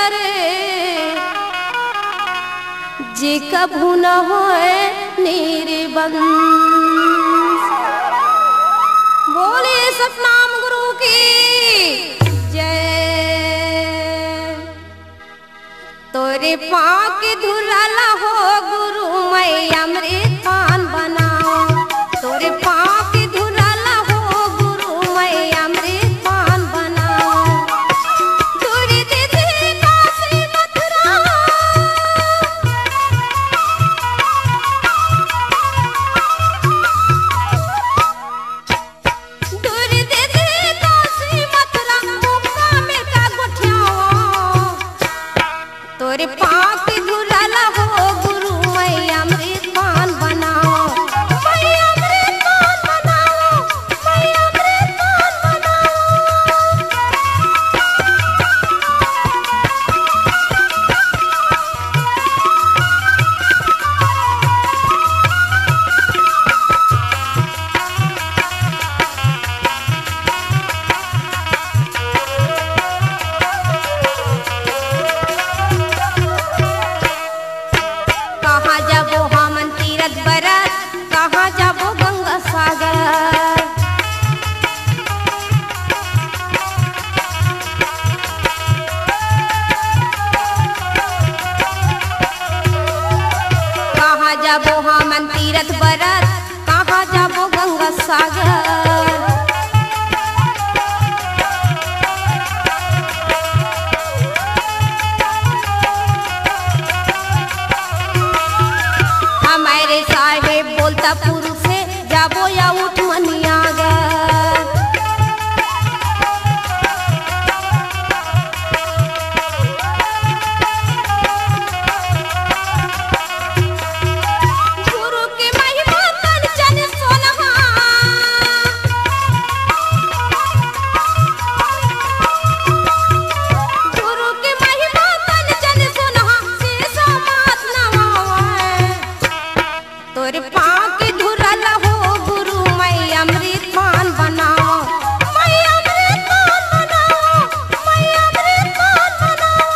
करे जे कभू न होए निर्बंस। बोले सतनाम गुरु की जय। तोरे पाँव के धुराला हो गुरु मैं अमृत पान बनाओ। तोरे पाँव के धुराला हो गुरु मैं अमृत पान बनाओ। तोरे दे दे काशी मथुरा तोरे पाँव के धुराला हो गुरु मैं अमृत पान बनाओ। मैं अमृत पान बनाओ। मैं अमृत पान बनाओ। कहाँ जाबो हमन तीरथ बरत, कहाँ जाबो गंगा सागर। कहाँ जाबो हमन तीरथ बरत, कहाँ जाबो गंगा सागर। हमारे साहेब बोलता पुरुष से जाबो या उठ मनियागर। गुरु के महिमा तन जन सोनहा। गुरु के महिमा तन जन सोनहा से समात नवाए। तोरे पाँव के धुराला हो गुरु मैं अमृत पान बनाओ। मैं अमृत पान बनाओ। मैं अमृत पान बनाओ।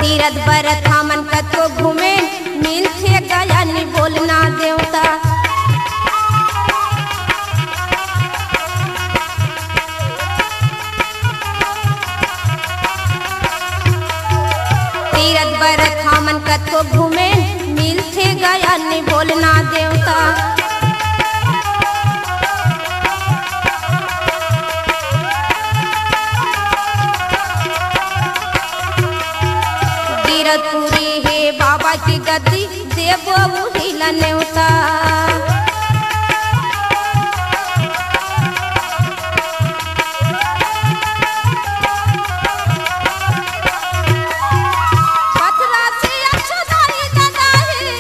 तीरथ बरत हमन कतो घूमे मिलथे गया नि बोलना देवता। तीरथ बरत हमन कतो घूमे मिलथे गया नि बोलना देवता। गिरतपुरी हे बाबा की गद्दी देवो हिला नेवता। पथरा से अक्षरधारी दादा है।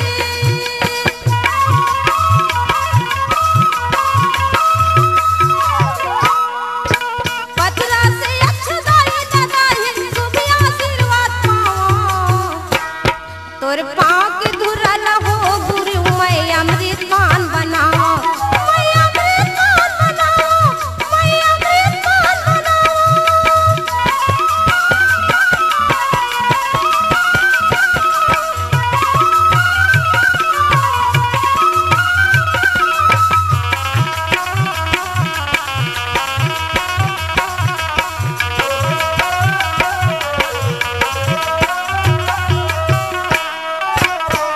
पथरा से अक्षरधारी दादा है। शुभ आशीर्वाद पाओ। तोरे पाँव के धुराला हो गुरु मैं अमृत पान बनाओ। मैं अमृत पान बनाओ। मैं अमृत पान बनाओ।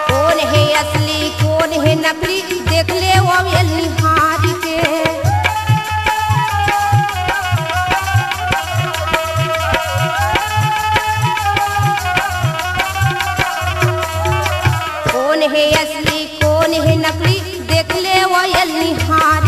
कौन है असली कौन है नकली देख ले वो निहार के। कौन है असली कौन है नकली देख ले वो निहार